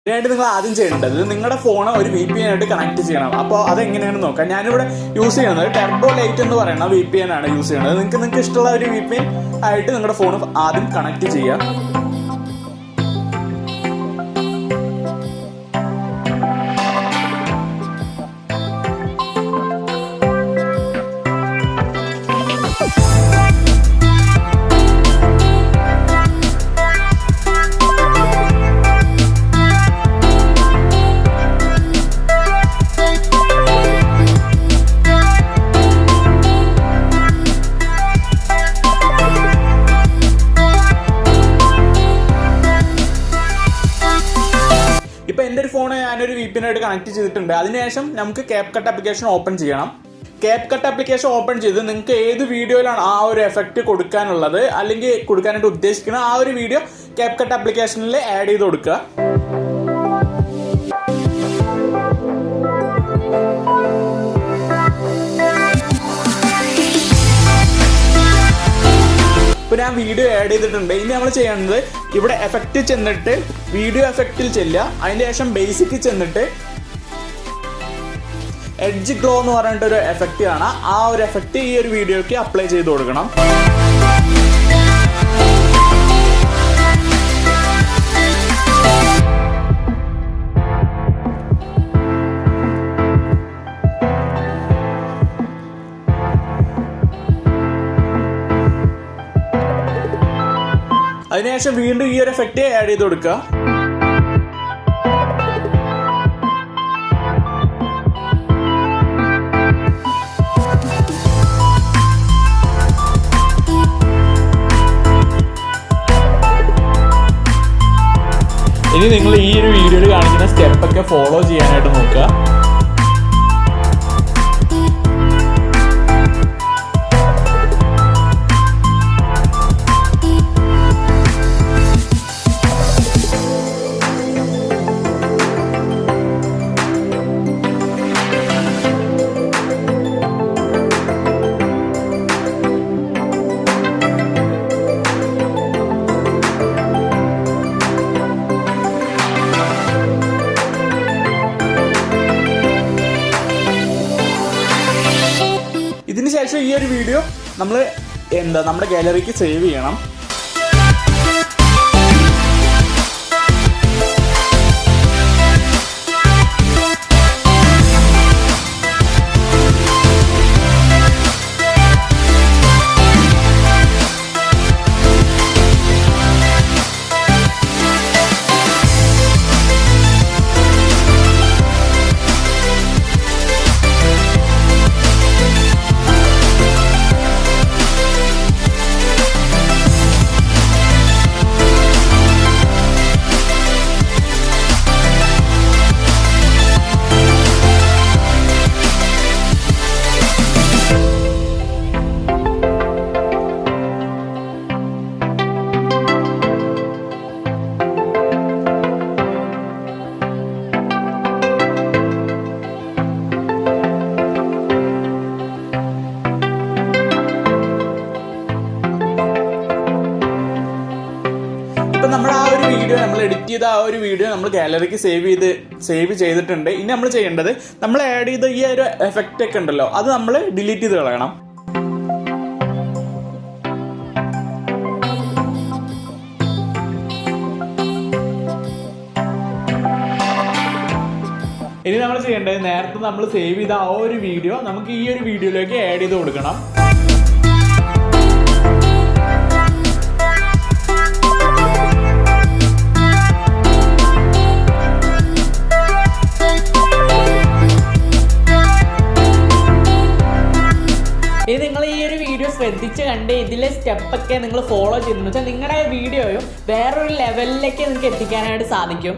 ഇതിനായിട്ട് നിങ്ങൾ ആദ്യം ചെയ്യേണ്ടത് നിങ്ങളുടെ ഫോൺ ഒരു VPN ആയിട്ട് കണക്ട് ചെയ്യണം. അപ്പോൾ അതെങ്ങനെയാണെന്ന് നോക്കാം. ഞാനിവിടെ യൂസ് ചെയ്യുന്നത് ടെർബോ ലൈറ്റ് എന്ന് പറയുന്ന VPN ആണ് യൂസ് ചെയ്യുന്നത്. നിങ്ങൾക്ക് ഇഷ്ടമുള്ള ഒരു VPN ആയിട്ട് നിങ്ങളുടെ ഫോൺ ആദ്യം കണക്ട് ചെയ്യുക. ഇപ്പോൾ എൻ്റെ ഒരു ഫോൺ ഞാനൊരു VPN ആയിട്ട് കണക്ട് ചെയ്തിട്ടുണ്ട്. അതിനുശേഷം നമുക്ക് CapCut ആപ്ലിക്കേഷൻ ഓപ്പൺ ചെയ്യണം. CapCut ആപ്ലിക്കേഷൻ ഓപ്പൺ ചെയ്ത് നിങ്ങൾക്ക് ഏത് വീഡിയോയിലാണ് ആ ഒരു എഫക്റ്റ് കൊടുക്കാനുള്ളത് അല്ലെങ്കിൽ കൊടുക്കാനായിട്ട് ഉദ്ദേശിക്കുന്ന ആ ഒരു വീഡിയോ CapCut ആപ്ലിക്കേഷനിൽ ആഡ് ചെയ്ത് കൊടുക്കുക. ഇപ്പോൾ ഞാൻ വീഡിയോ ആഡ് ചെയ്തിട്ടുണ്ട്. ഇനി നമ്മൾ ചെയ്യേണ്ടത് ഇവിടെ എഫക്റ്റ് ചെന്നിട്ട് വീഡിയോ എഫക്റ്റിൽ ചെല്ലുക. അതിന് ശേഷം ബേസിക്കിൽ ചെന്നിട്ട് എഡ്ജ് ഗ്ലോ എന്ന് പറഞ്ഞിട്ടൊരു എഫക്റ്റ് കാണാം. ആ ഒരു എഫക്റ്റ് ഈ ഒരു വീഡിയോയ്ക്ക് അപ്ലൈ ചെയ്ത് കൊടുക്കണം. അതിനുശേഷം വീണ്ടും ഈ ഒരു എഫക്റ്റ് ആഡ് ചെയ്ത് കൊടുക്കുക. ഇനി നിങ്ങൾ ഈ ഒരു വീഡിയോയിൽ കാണിക്കുന്ന സ്റ്റെപ്പൊക്കെ ഫോളോ ചെയ്യാനായിട്ട് നോക്കുക. ഇതിനുശേഷം ഈ ഒരു വീഡിയോ നമ്മൾ നമ്മുടെ ഗാലറിക്ക് സേവ് ചെയ്യണം. നമ്മൾ എഡിറ്റ് ചെയ്ത ആ ഒരു വീഡിയോ നമ്മൾ ഗാലറിക്ക് സേവ് ചെയ്തിട്ടുണ്ട്. ഇനി നമ്മൾ ചെയ്യേണ്ടത് നമ്മൾ ആഡ് ചെയ്ത ഈ ഒരു എഫക്റ്റ് ഒക്കെ ഉണ്ടല്ലോ, അത് നമ്മൾ ഡിലീറ്റ് ചെയ്ത് കളയണം. ഇനി നമ്മൾ ചെയ്യേണ്ടത് നേരത്തെ നമ്മൾ സേവ് ചെയ്ത ആ ഒരു വീഡിയോ നമുക്ക് ഈ ഒരു വീഡിയോയിലേക്ക് ആഡ് ചെയ്ത് കൊടുക്കണം. ഇനി നിങ്ങൾ ഈ ഒരു വീഡിയോ ശ്രദ്ധിച്ച് കണ്ട് ഇതിലെ സ്റ്റെപ്പൊക്കെ നിങ്ങൾ ഫോളോ ചെയ്തെന്ന് വെച്ചാൽ നിങ്ങളുടെ വീഡിയോയും വേറൊരു ലെവലിലേക്ക് നിങ്ങൾക്ക് എത്തിക്കാനായിട്ട് സാധിക്കും.